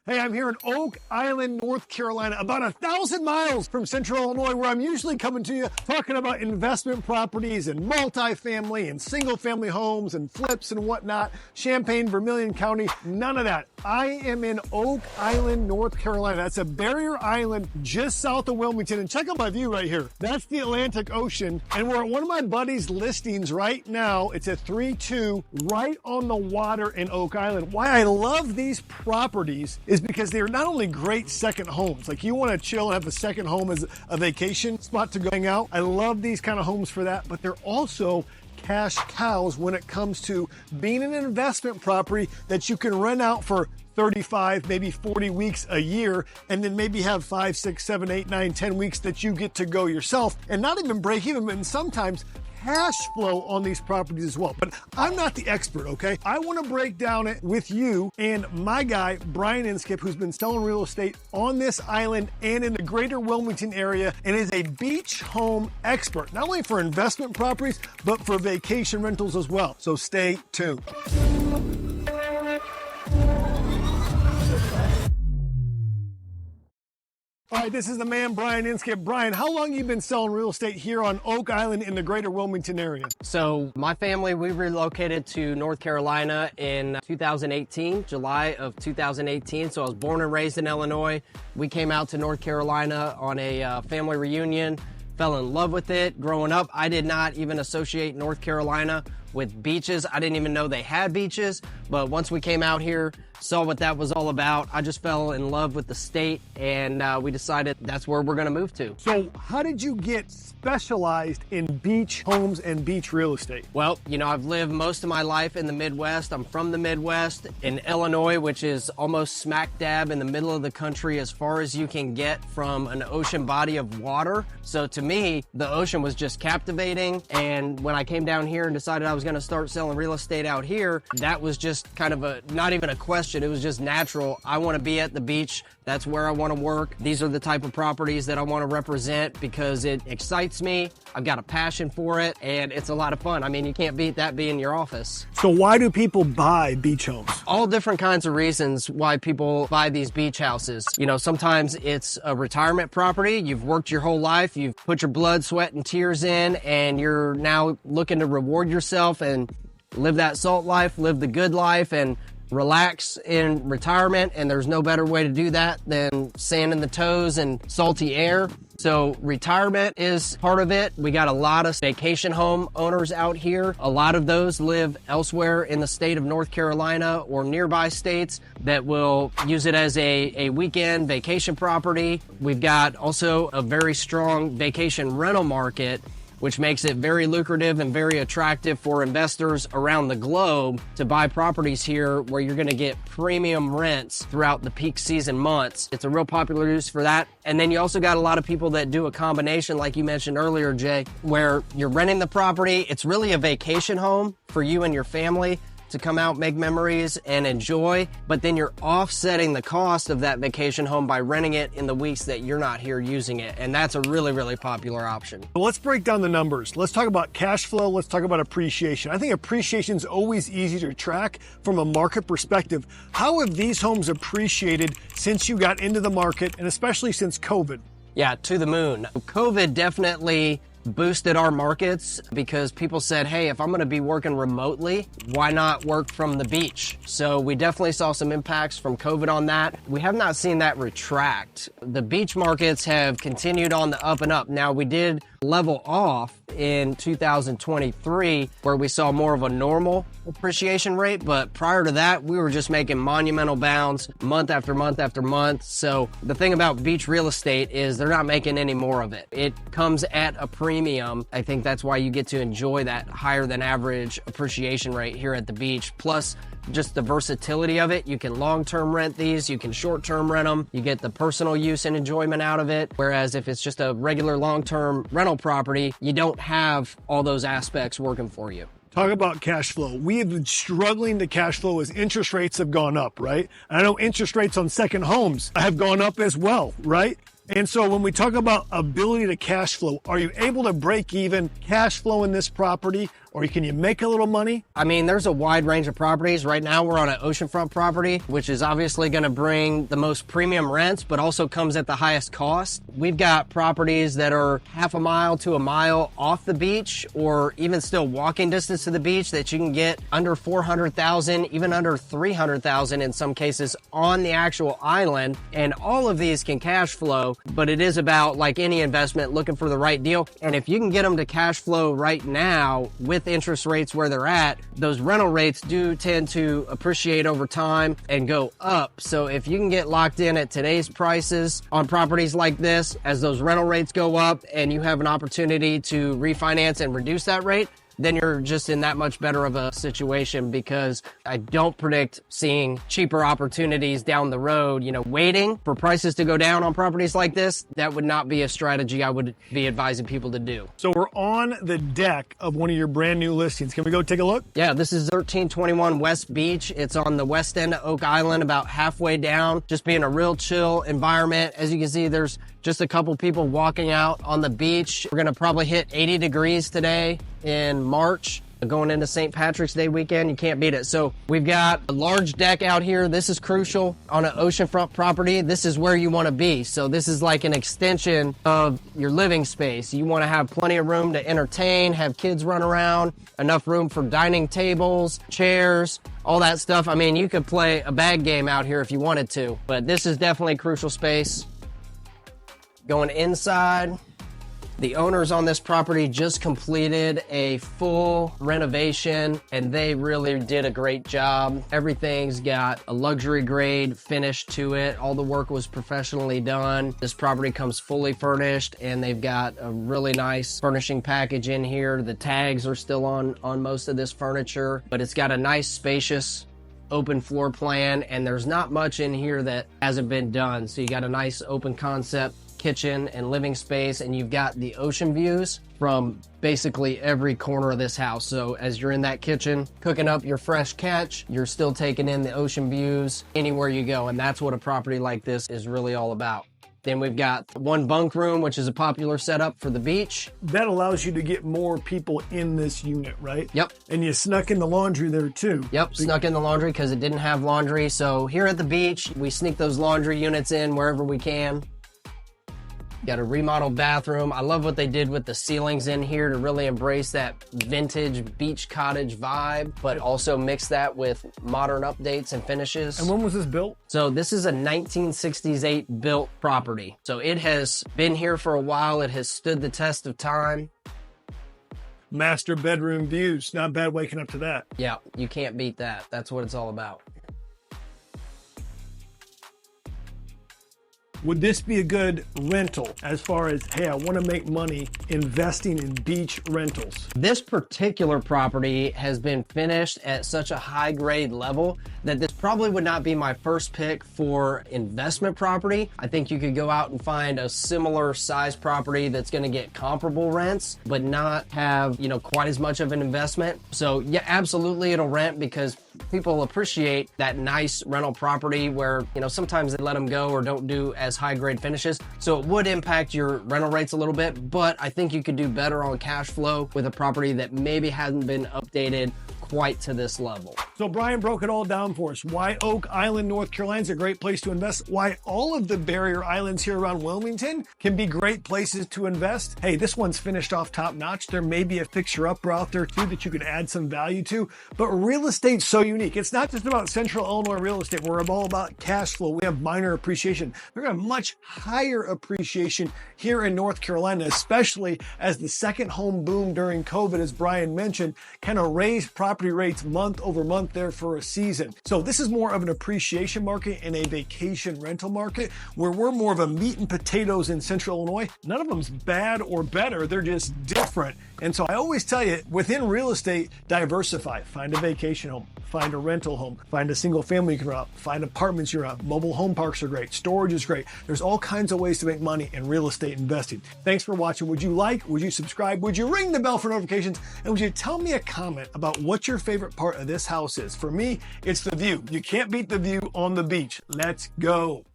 Hey, I'm here in Oak Island, North Carolina, about 1,000 miles from Central Illinois, where I'm usually coming to you talking about investment properties and multifamily and single-family homes and flips and whatnot. Champaign, Vermilion County, none of that. I am in Oak Island, North Carolina. That's a barrier island just south of Wilmington. And check out my view right here. That's the Atlantic Ocean. And we're at one of my buddy's listings right now. It's a 3-2 right on the water in Oak Island. Why I love these properties is because they're not only great second homes. Like, you want to chill and have a second home as a vacation spot to go hang out. I love these kind of homes for that, but they're also cash cows when it comes to being an investment property that you can rent out for 35, maybe 40 weeks a year, and then maybe have 5, 6, 7, 8, 9, 10 weeks that you get to go yourself and not even break even, and sometimes cash flow on these properties as well. But I'm not the expert, okay? I want to break down it with you and my guy, Brian Inskip, who's been selling real estate on this island and in the greater Wilmington area, and is a beach home expert, not only for investment properties, but for vacation rentals as well. So stay tuned. All right, this is the man, Brian Inskip. Brian, how long have you been selling real estate here on Oak Island in the greater Wilmington area? So my family, we relocated to North Carolina in 2018, July of 2018. So I was born and raised in Illinois. We came out to North Carolina on a family reunion, fell in love with it. Growing up, I did not even associate North Carolina with beaches. I didn't even know they had beaches, but once we came out here, saw what that was all about, I just fell in love with the state, and we decided that's where we're gonna move to. So how did you get specialized in beach homes and beach real estate? Well, you know, I've lived most of my life in the Midwest. I'm from the Midwest, in Illinois, which is almost smack dab in the middle of the country as far as you can get from an ocean body of water. So to me, the ocean was just captivating, and when I came down here and decided I was gonna start selling real estate out here, that was just kind of not even a question. It was just natural. I want to be at the beach. That's where I want to work. These are the type of properties that I want to represent because it excites me. I've got a passion for it, and it's a lot of fun. I mean, you can't beat that being your office. So why do people buy beach homes? All different kinds of reasons why people buy these beach houses. You know, sometimes it's a retirement property. You've worked your whole life. You've put your blood, sweat, and tears in, and you're now looking to reward yourself and live that salt life, live the good life, and relax in retirement, and there's no better way to do that than sand in the toes and salty air. So retirement is part of it. We got a lot of vacation home owners out here. A lot of those live elsewhere in the state of North Carolina or nearby states that will use it as a weekend vacation property. We've got also a very strong vacation rental market, which makes it very lucrative and very attractive for investors around the globe to buy properties here where you're gonna get premium rents throughout the peak season months. It's a real popular use for that. And then you also got a lot of people that do a combination, like you mentioned earlier, Jay, where you're renting the property. It's really a vacation home for you and your family to come out, make memories, and enjoy, but then you're offsetting the cost of that vacation home by renting it in the weeks that you're not here using it, and that's a really, really popular option. Well, let's break down the numbers. Let's talk about cash flow. Let's talk about appreciation. I think appreciation is always easy to track from a market perspective. How have these homes appreciated since you got into the market, and especially since COVID? Yeah, to the moon. COVID definitely boosted our markets because people said, hey, if I'm going to be working remotely, why not work from the beach? So we definitely saw some impacts from COVID on that. We have not seen that retract. The beach markets have continued on the up and up. Now, we did level off in 2023 where we saw more of a normal appreciation rate, but prior to that, we were just making monumental bounds month after month after month. So the thing about beach real estate is they're not making any more of it. It comes at a premium. I think that's why you get to enjoy that higher than average appreciation rate here at the beach. Plus, just the versatility of it. You can long-term rent these, you can short-term rent them, you get the personal use and enjoyment out of it. Whereas if it's just a regular long-term rental property, you don't have all those aspects working for you. Talk about cash flow. We have been struggling to cash flow as interest rates have gone up, right? And I know interest rates on second homes have gone up as well, right? And so when we talk about ability to cash flow, are you able to break even cash flow in this property or can you make a little money? I mean, there's a wide range of properties. Right now we're on an oceanfront property, which is obviously going to bring the most premium rents, but also comes at the highest cost. We've got properties that are half a mile to a mile off the beach, or even still walking distance to the beach, that you can get under 400,000, even under 300,000 in some cases on the actual island. And all of these can cash flow, but it is about, like any investment, looking for the right deal. And if you can get them to cash flow right now with interest rates where they're at, those rental rates do tend to appreciate over time and go up. So if you can get locked in at today's prices on properties like this, as those rental rates go up and you have an opportunity to refinance and reduce that rate, then you're just in that much better of a situation, because I don't predict seeing cheaper opportunities down the road. You know, waiting for prices to go down on properties like this, that would not be a strategy I would be advising people to do. So we're on the deck of one of your brand new listings. Can we go take a look? Yeah, this is 1321 West Beach. It's on the west end of Oak Island, about halfway down, just being a real chill environment. As you can see, there's just a couple people walking out on the beach. We're gonna probably hit 80 degrees today in March. Going into St. Patrick's Day weekend, you can't beat it. So we've got a large deck out here. This is crucial on an oceanfront property. This is where you want to be. So this is like an extension of your living space. You want to have plenty of room to entertain, have kids run around, enough room for dining tables, chairs, all that stuff. I mean, you could play a bag game out here if you wanted to, but this is definitely crucial space. Going inside, the owners on this property just completed a full renovation, and they really did a great job. Everything's got a luxury grade finish to it. All the work was professionally done. This property comes fully furnished, and they've got a really nice furnishing package in here. The tags are still on most of this furniture, but it's got a nice, spacious, open floor plan, and there's not much in here that hasn't been done. So you got a nice open concept kitchen and living space, and you've got the ocean views from basically every corner of this house. So as you're in that kitchen cooking up your fresh catch, you're still taking in the ocean views anywhere you go, and that's what a property like this is really all about. Then we've got one bunk room, which is a popular setup for the beach. That allows you to get more people in this unit, right? Yep. And you snuck in the laundry there too. Yep, snuck in the laundry because it didn't have laundry. So here at the beach, we sneak those laundry units in wherever we can. Got a remodeled bathroom. I love what they did with the ceilings in here to really embrace that vintage beach cottage vibe, but also mix that with modern updates and finishes. And when was this built? So this is a 1968 built property. So it has been here for a while. It has stood the test of time. Master bedroom views. Not bad waking up to that. Yeah, you can't beat that. That's what it's all about. Would this be a good rental as far as, hey, I want to make money investing in beach rentals? This particular property has been finished at such a high grade level that this probably would not be my first pick for investment property. I think you could go out and find a similar size property that's going to get comparable rents, but not have, you know, quite as much of an investment. So yeah, absolutely it'll rent, because people appreciate that nice rental property where, you know, sometimes they let them go or don't do as high grade finishes. So it would impact your rental rates a little bit, but I think you could do better on cash flow with a property that maybe hasn't been updated quite to this level. So Brian broke it all down for us. Why Oak Island, North Carolina is a great place to invest. Why all of the barrier islands here around Wilmington can be great places to invest. Hey, this one's finished off top notch. There may be a fixer-upper out there too that you could add some value to, but real estate's so unique. It's not just about Central Illinois real estate. We're all about cash flow. We have minor appreciation. We're going to have much higher appreciation here in North Carolina, especially as the second home boom during COVID, as Brian mentioned, kind of raised property rates month over month there for a season. So this is more of an appreciation market and a vacation rental market, where we're more of a meat and potatoes in Central Illinois. None of them's bad or better. They're just different. And so I always tell you, within real estate, diversify. Find a vacation home, find a rental home, find a single family you can rent, find apartments you're on. Mobile home parks are great. Storage is great. There's all kinds of ways to make money in real estate investing. Thanks for watching. Would you like, would you subscribe? Would you ring the bell for notifications? And would you tell me a comment about what your favorite part of this house is? For me, it's the view. You can't beat the view on the beach. Let's go.